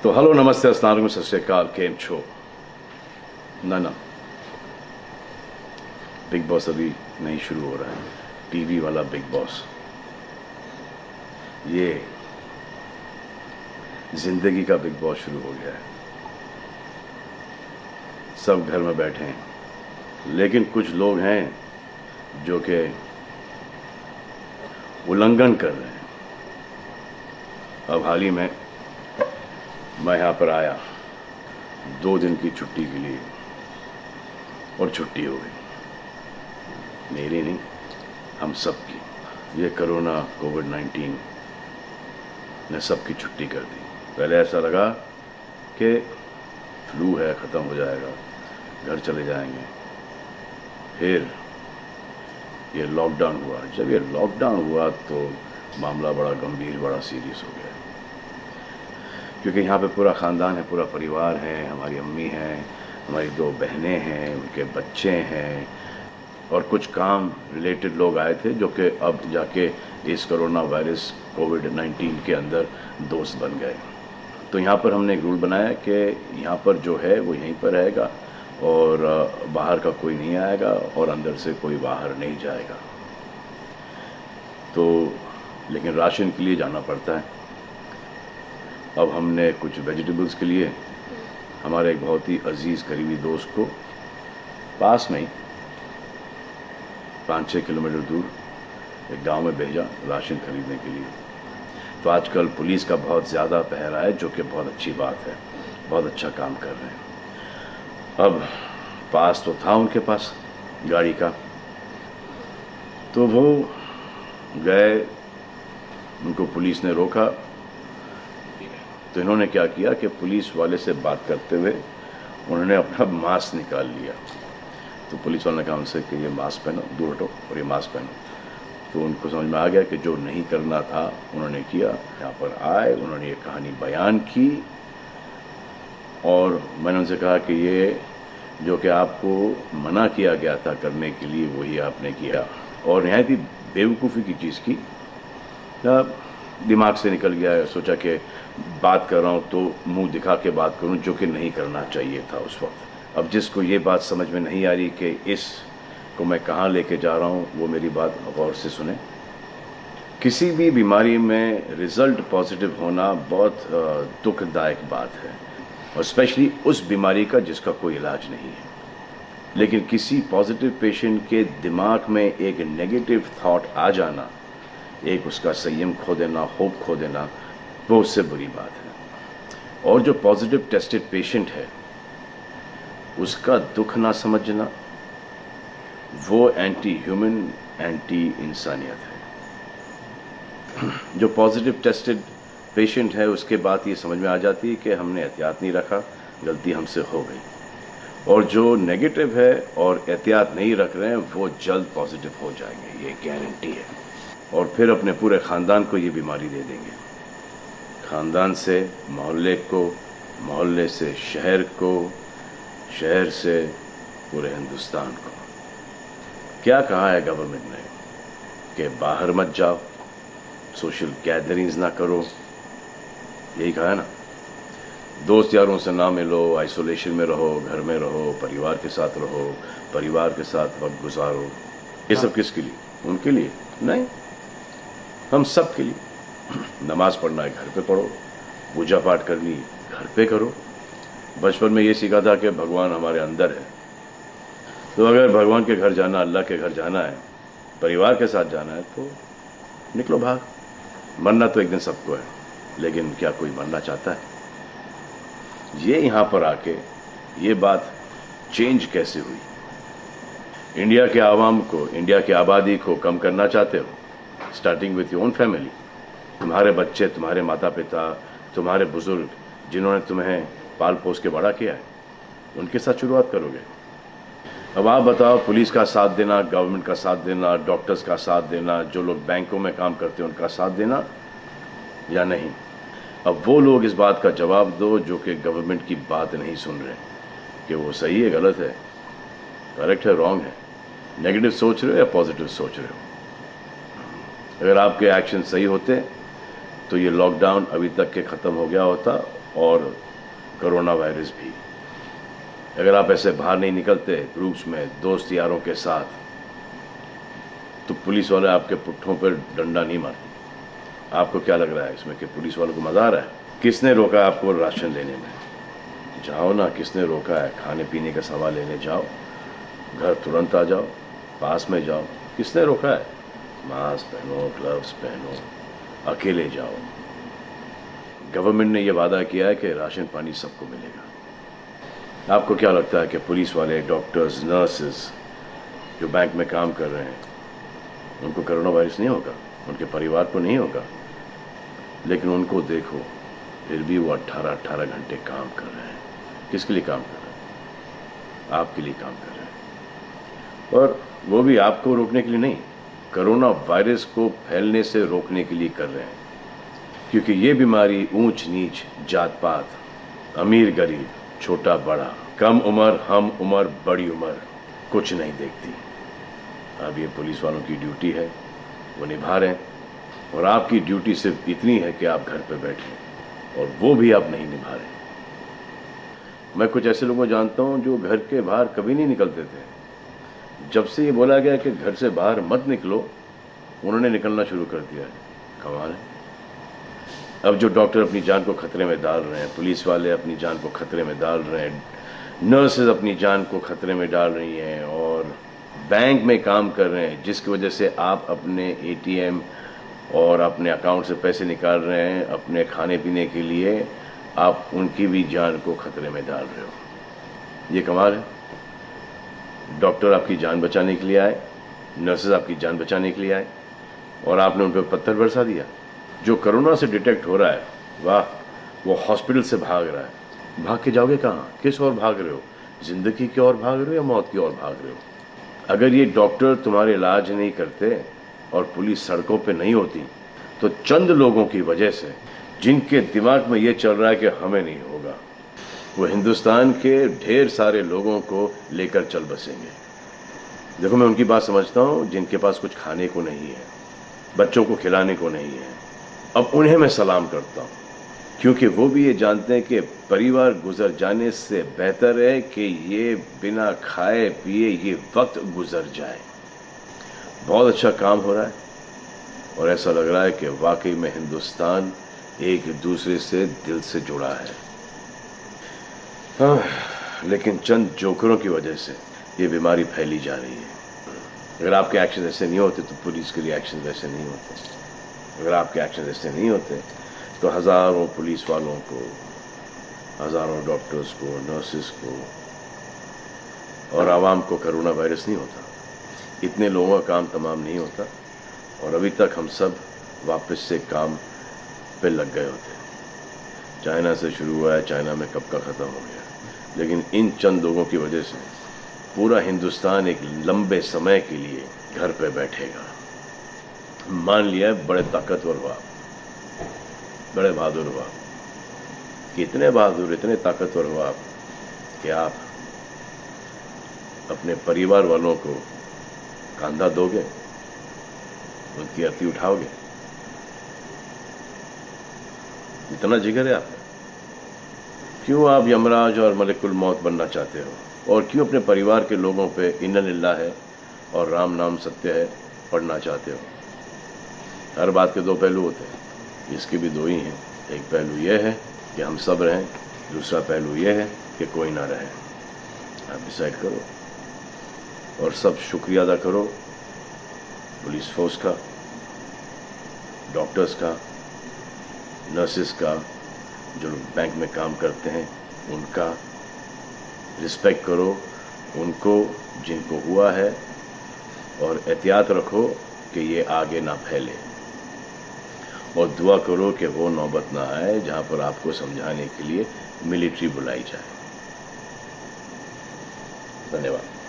तो हेलो नमस्ते अस्सलाम वालेकुम सत श्री अकाल केम छो ना बिग बॉस अभी नहीं शुरू हो रहा है। टीवी वाला बिग बॉस, ये जिंदगी का बिग बॉस शुरू हो गया है। सब घर में बैठे हैं, लेकिन कुछ लोग हैं जो कि उल्लंघन कर रहे हैं। अब हाल ही में मैं यहाँ पर आया 2 दिन की छुट्टी के लिए, और छुट्टी हो गई। मेरी नहीं, हम सब की। ये कोरोना कोविड-19 ने सबकी छुट्टी कर दी। पहले ऐसा लगा कि फ्लू है, ख़त्म हो जाएगा, घर चले जाएंगे। फिर ये लॉकडाउन हुआ। जब ये लॉकडाउन हुआ तो मामला बड़ा गंभीर, बड़ा सीरियस हो गया, क्योंकि यहाँ पे पूरा ख़ानदान है, पूरा परिवार है। हमारी अम्मी हैं, हमारी 2 बहनें हैं, उनके बच्चे हैं, और कुछ काम रिलेटेड लोग आए थे जो कि अब जाके इस कोरोना वायरस कोविड-19 के अंदर दोस्त बन गए। तो यहाँ पर हमने एक रूल बनाया कि यहाँ पर जो है वो यहीं पर रहेगा, और बाहर का कोई नहीं आएगा, और अंदर से कोई बाहर नहीं जाएगा। तो लेकिन राशन के लिए जाना पड़ता है। अब हमने कुछ वेजिटेबल्स के लिए हमारे एक बहुत ही अजीज़ करीबी दोस्त को पास में ही 5-6 किलोमीटर दूर एक गांव में भेजा राशन खरीदने के लिए। तो आजकल पुलिस का बहुत ज़्यादा पहरा है, जो कि बहुत अच्छी बात है, बहुत अच्छा काम कर रहे हैं। अब पास तो था उनके पास गाड़ी का, तो वो गए, उनको पुलिस ने रोका। तो इन्होंने क्या किया कि पुलिस वाले से बात करते हुए उन्होंने अपना मास्क निकाल लिया। तो पुलिस वाले ने कहा उनसे कि ये मास्क पहनो, दूर हटो और ये मास्क पहनो। तो उनको समझ में आ गया कि जो नहीं करना था उन्होंने किया। यहाँ पर आए, उन्होंने ये कहानी बयान की, और मैंने उनसे कहा कि ये जो कि आपको मना किया गया था करने के लिए, वही आपने किया, और नहायत ही बेवकूफ़ी की चीज़ की। दिमाग से निकल गया। सोचा कि बात कर रहा हूँ तो मुंह दिखा के बात करूँ, जो कि नहीं करना चाहिए था उस वक्त। अब जिसको ये बात समझ में नहीं आ रही कि इसको मैं कहाँ लेके जा रहा हूँ, वो मेरी बात गौर से सुने। किसी भी बीमारी में रिज़ल्ट पॉजिटिव होना बहुत दुखदायक बात है, और स्पेशली उस बीमारी का जिसका कोई इलाज नहीं है। लेकिन किसी पॉजिटिव पेशेंट के दिमाग में एक नेगेटिव थॉट आ जाना, एक उसका संयम खो देना, होप खो देना, वो उससे बुरी बात है। और जो पॉजिटिव टेस्टेड पेशेंट है, उसका दुख ना समझना, वो एंटी ह्यूमन, एंटी इंसानियत है। जो पॉजिटिव टेस्टेड पेशेंट है, उसके बाद ये समझ में आ जाती है कि हमने एहतियात नहीं रखा, गलती हमसे हो गई। और जो नेगेटिव है और एहतियात नहीं रख रहे हैं, वो जल्द पॉजिटिव हो जाएंगे, ये गारंटी है। और फिर अपने पूरे ख़ानदान को ये बीमारी दे देंगे। ख़ानदान से मोहल्ले को, मोहल्ले से शहर को, शहर से पूरे हिंदुस्तान को। क्या कहा है गवर्नमेंट ने कि बाहर मत जाओ, सोशल गैदरिंग्स ना करो, यही कहा है ना। दोस्त यारों से ना मिलो, आइसोलेशन में रहो, घर में रहो, परिवार के साथ रहो, परिवार के साथ वक्त गुजारो। ये सब किसके लिए? उनके लिए नहीं, हम सब के लिए। नमाज पढ़ना है घर पे पढ़ो, पूजा पाठ करनी घर पे करो। बचपन में ये सीखा था कि भगवान हमारे अंदर है, तो अगर भगवान के घर जाना, अल्लाह के घर जाना है, परिवार के साथ जाना है, तो निकलो भाग। मरना तो एक दिन सबको है, लेकिन क्या कोई मरना चाहता है? ये यहाँ पर आके ये बात चेंज कैसे हुई? इंडिया के आवाम को, इंडिया की आबादी को कम करना चाहते हो? Starting with your own family. तुम्हारे बच्चे, तुम्हारे माता पिता, तुम्हारे बुजुर्ग, जिन्होंने तुम्हें पाल पोस के बड़ा किया है, उनके साथ शुरुआत करोगे। अब आप बताओ, पुलिस का साथ देना, गवर्नमेंट का साथ देना, डॉक्टर्स का साथ देना, जो लोग बैंकों में काम करते हैं उनका साथ देना या नहीं? अब वो लोग इस बात का जवाब दो जो कि गवर्नमेंट की बात नहीं सुन रहे, कि वो सही है, गलत है, करेक्ट है, रॉन्ग है, नेगेटिव सोच रहे हो या पॉजिटिव सोच रहे हो। अगर आपके एक्शन सही होते तो ये लॉकडाउन अभी तक के ख़त्म हो गया होता, और कोरोना वायरस भी। अगर आप ऐसे बाहर नहीं निकलते ग्रुप्स में दोस्त यारों के साथ, तो पुलिस वाले आपके पुट्ठों पर डंडा नहीं मारते। आपको क्या लग रहा है इसमें कि पुलिस वालों को मजा आ रहा है? किसने रोका आपको राशन लेने में? जाओ ना, किसने रोका है? खाने पीने का सामान लेने जाओ, घर तुरंत आ जाओ, पास में जाओ, किसने रोका है? मास्क पहनो, ग्लव्स पहनो, अकेले जाओ। गवर्नमेंट ने यह वादा किया है कि राशन पानी सबको मिलेगा। आपको क्या लगता है कि पुलिस वाले, डॉक्टर्स, नर्सेस जो बैंक में काम कर रहे हैं, उनको कोरोना वायरस नहीं होगा? उनके परिवार को नहीं होगा? लेकिन उनको देखो, फिर भी वो 18-18 घंटे काम कर रहे हैं। किसके लिए काम कर रहे हैं? आपके लिए काम कर रहे हैं। और वो भी आपको रोकने के लिए नहीं, कोरोना वायरस को फैलने से रोकने के लिए कर रहे हैं। क्योंकि ये बीमारी ऊंच नीच, जात पात, अमीर गरीब, छोटा बड़ा, कम उम्र, हम उम्र, बड़ी उम्र कुछ नहीं देखती। अब ये पुलिस वालों की ड्यूटी है, वो निभा रहे हैं। और आपकी ड्यूटी सिर्फ इतनी है कि आप घर पे बैठें, और वो भी आप नहीं निभा रहे। मैं कुछ ऐसे लोगों को जानता हूं जो घर के बाहर कभी नहीं निकलते थे। जब से ये बोला गया कि घर से बाहर मत निकलो, उन्होंने निकलना शुरू कर दिया है। कमाल है। अब जो डॉक्टर अपनी जान को खतरे में डाल रहे हैं, पुलिस वाले अपनी जान को खतरे में डाल रहे हैं, नर्सेज अपनी जान को खतरे में डाल रही हैं, और बैंक में काम कर रहे हैं, जिसकी वजह से आप अपने एटीएम और अपने अकाउंट से पैसे निकाल रहे हैं अपने खाने पीने के लिए, आप उनकी भी जान को खतरे में डाल रहे हो। ये कमाल है। डॉक्टर आपकी जान बचाने के लिए आए, नर्सेज आपकी जान बचाने के लिए आए, और आपने उन पर पत्थर बरसा दिया। जो कोरोना से डिटेक्ट हो रहा है, वाह, वो हॉस्पिटल से भाग रहा है। भाग के जाओगे कहाँ? किस ओर भाग रहे हो? जिंदगी की ओर भाग रहे हो या मौत की ओर भाग रहे हो? अगर ये डॉक्टर तुम्हारे इलाज नहीं करते और पुलिस सड़कों पे नहीं होती, तो चंद लोगों की वजह से, जिनके दिमाग में ये चल रहा है कि हमें नहीं होगा, वो हिंदुस्तान के ढेर सारे लोगों को लेकर चल बसेंगे। देखो, मैं उनकी बात समझता हूँ जिनके पास कुछ खाने को नहीं है, बच्चों को खिलाने को नहीं है। अब उन्हें मैं सलाम करता हूँ, क्योंकि वो भी ये जानते हैं कि परिवार गुजर जाने से बेहतर है कि ये बिना खाए पिए ये वक्त गुजर जाए। बहुत अच्छा काम हो रहा है, और ऐसा लग रहा है कि वाकई में हिंदुस्तान एक दूसरे से दिल से जुड़ा है। हाँ, लेकिन चंद जोकरों की वजह से ये बीमारी फैली जा रही है। अगर आपके एक्शन ऐसे नहीं होते तो पुलिस के रिएक्शन वैसे नहीं होते। अगर आपके एक्शन ऐसे नहीं होते तो हज़ारों पुलिस वालों को, हज़ारों डॉक्टर्स को, नर्सेस को और आवाम को कोरोना वायरस नहीं होता। इतने लोगों का काम तमाम नहीं होता, और अभी तक हम सब वापस से काम पे लग गए होते। चाइना से शुरू हुआ है, चाइना में कब का ख़त्म हो गया। लेकिन इन चंद लोगों की वजह से पूरा हिंदुस्तान एक लंबे समय के लिए घर पे बैठेगा। मान लिया बड़े ताकतवर हुआ, बड़े बहादुर हुआ। कितने बहादुर, इतने ताकतवर हुआ आप कि आप अपने परिवार वालों को कंधा दोगे, उनकी अर्थी उठाओगे? इतना जिगर है आप में? क्यों आप यमराज और मलिकुल मौत बनना चाहते हो? और क्यों अपने परिवार के लोगों पे इन्ना लिल्लाह है और राम नाम सत्य है पढ़ना चाहते हो? हर बात के दो पहलू होते हैं, इसके भी दो ही हैं। एक पहलू यह है कि हम सब रहें, दूसरा पहलू यह है कि कोई ना रहे। आप डिसाइड करो, और सब शुक्रिया अदा करो पुलिस फोर्स का, डॉक्टर्स का, नर्सेस का, जो लोग बैंक में काम करते हैं उनका। रिस्पेक्ट करो उनको जिनको हुआ है, और एहतियात रखो कि ये आगे ना फैले, और दुआ करो कि वो नौबत ना आए जहां पर आपको समझाने के लिए मिलिट्री बुलाई जाए। धन्यवाद।